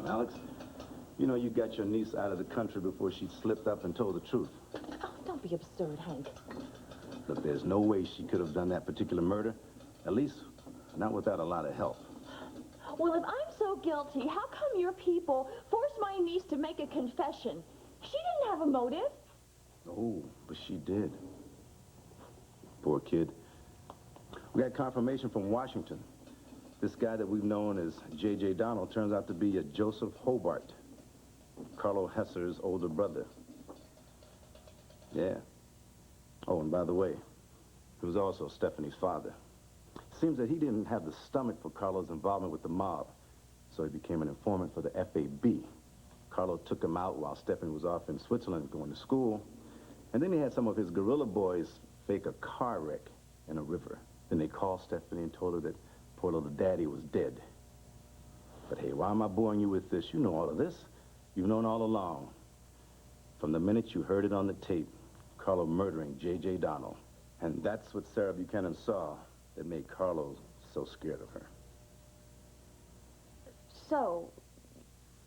Alex, you know you got your niece out of the country before she slipped up and told the truth. Oh, don't be absurd, Hank. Look, there's no way she could have done that particular murder. At least, not without a lot of help. Well, if I'm so guilty, how come your people forced my niece to make a confession? She didn't have a motive. Oh, but she did. Poor kid. We got confirmation from Washington. This guy that we've known as J.J. Donald turns out to be a Joseph Hobart, Carlo Hesser's older brother. Yeah. Oh, and by the way, he was also Stephanie's father. Seems that he didn't have the stomach for Carlo's involvement with the mob, so he became an informant for the FAB. Carlo took him out while Stephanie was off in Switzerland going to school, and then he had some of his guerrilla boys fake a car wreck in a river. Then they called Stephanie and told her that poor little daddy was dead. But hey, why am I boring you with this? You know all of this. You've known all along. From the minute you heard it on the tape, Carlo murdering J.J. Donald. And that's what Sarah Buchanan saw that made Carlo so scared of her. So,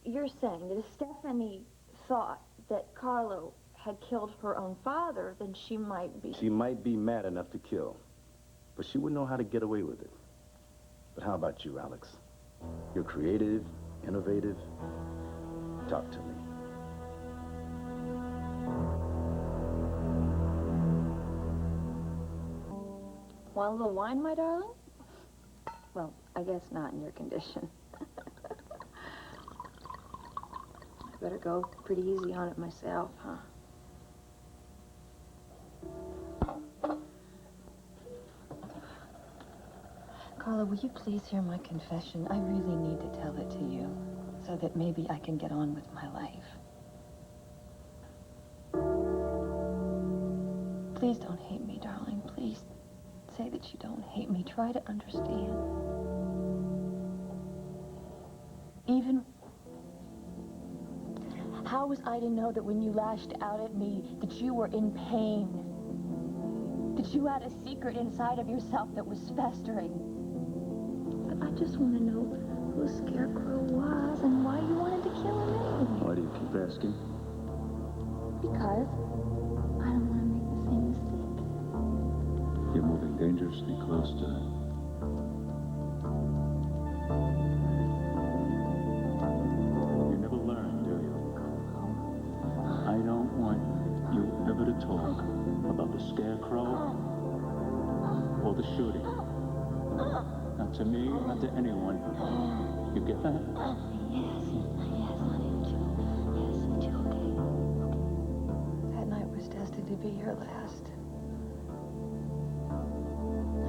you're saying that if Stephanie thought that Carlo had killed her own father, then she might be... She might be mad enough to kill, but she wouldn't know how to get away with it. But how about you, Alex? You're creative, innovative. Talk to me. Want a little wine, my darling? Well, I guess not in your condition. I better go pretty easy on it myself, huh? Carlo, will you please hear my confession? I really need to tell it to you, so that maybe I can get on with my life. Please don't hate me, darling. Please say that you don't hate me. Try to understand. Even... How was I to know that when you lashed out at me, that you were in pain? That you had a secret inside of yourself that was festering? But I just want to know who Scarecrow was and why you wanted to kill him anyway. Why do you keep asking? Because I don't want to make the same mistake. You're moving dangerously close to her. You never learn, do you? I don't want you ever to talk about the Scarecrow or the shooting. Not to me, not to anyone. You get that? Yes, honey, too. Okay. That night was destined to be your last.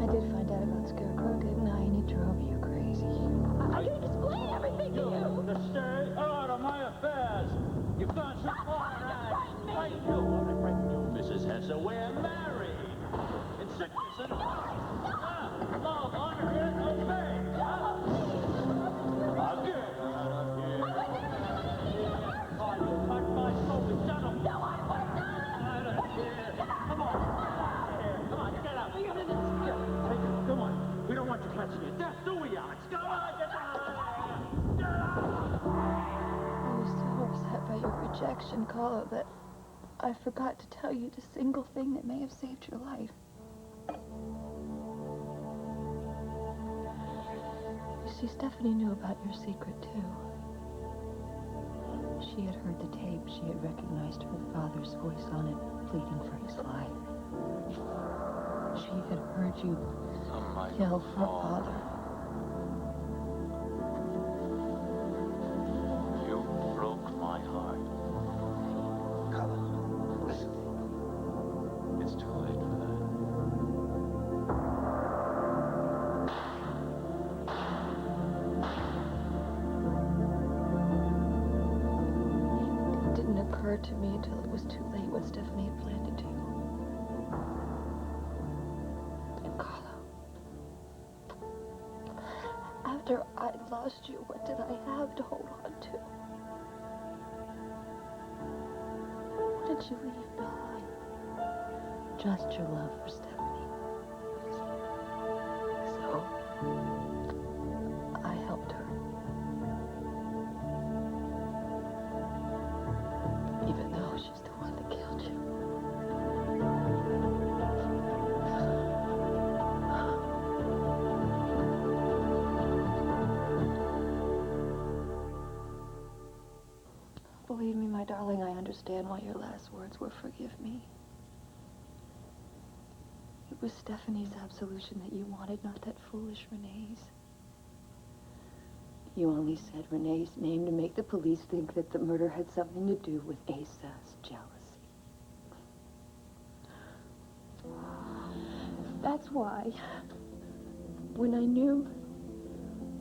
I did find out about Scarecrow, didn't I? And he drove you crazy. I can explain everything to you. To stay out of my affairs. You've gone so far, right? You want to break you, Mrs. Hesser. We're married. In sickness and love, honor, and obey. I'll get out of here. Oh, you cut my soul with gentlemen. No, I would not. Out of here. Come on. Come on, get out. Come on. We don't want you catching your death, do we, Alex? Come on, get out of here. Get out. I was so upset by your rejection, Carlo, that I forgot to tell you the single thing that may have saved your life. You see, Stephanie knew about your secret, too. She had heard the tape. She had recognized her father's voice on it, pleading for his life. She had heard you yell for father. You broke my heart. Carlo, listen. It's too late for that. It didn't occur to me until it was too late what Stephanie had planned to do. And Carlo, after I'd lost you, what did I have to hold on to? What did you leave behind? Just your love for Stephanie. So, I helped her. Believe me, my darling, I understand why your last words were forgive me. It was Stephanie's absolution that you wanted, not that foolish Renee's. You only said Renee's name to make the police think that the murder had something to do with Asa's jealousy. That's why, when I knew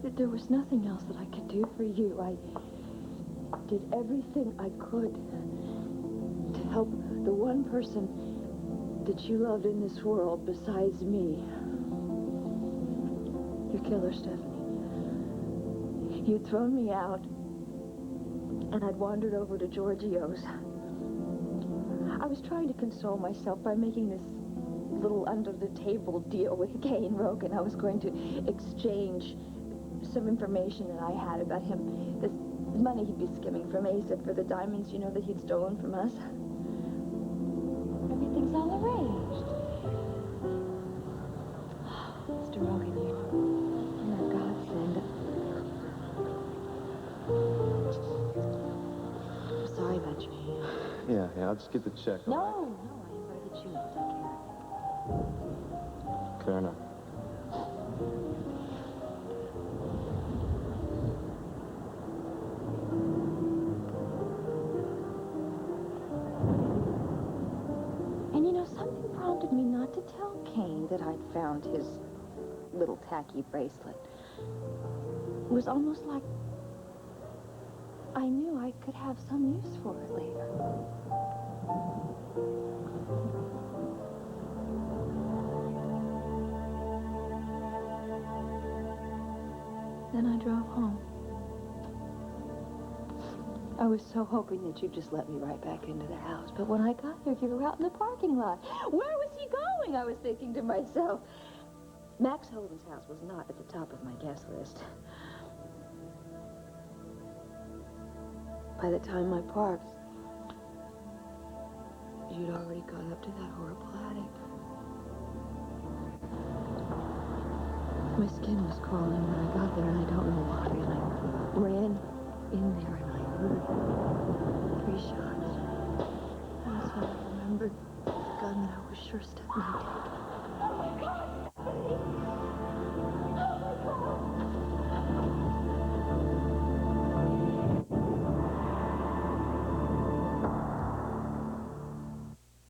that there was nothing else that I could do for you, I did everything I could to help the one person that you loved in this world besides me. Your killer, Stephanie. You'd thrown me out, and I'd wandered over to Giorgio's. I was trying to console myself by making this little under-the-table deal with Kane Rogan. I was going to exchange some information that I had about him. This money he'd be skimming from Asa for the diamonds, you know, that he'd stolen from us. Everything's all arranged. Mr. Rogan, you're a godsend. I'm sorry about your hand. Yeah, I'll just get the check. No, I invited you to take care of it. Fair enough. And you know, something prompted me not to tell Kane that I'd found his little tacky bracelet. It was almost like I knew I could have some use for it later. Then I drove home. I was so hoping that you'd just let me right back into the house. But when I got there, you were out in the parking lot. Where was he going? I was thinking to myself. Max Sullivan's house was not at the top of my guest list. By the time I parked, you'd already gone up to that horrible attic. My skin was crawling when I got there, and I don't know why, and I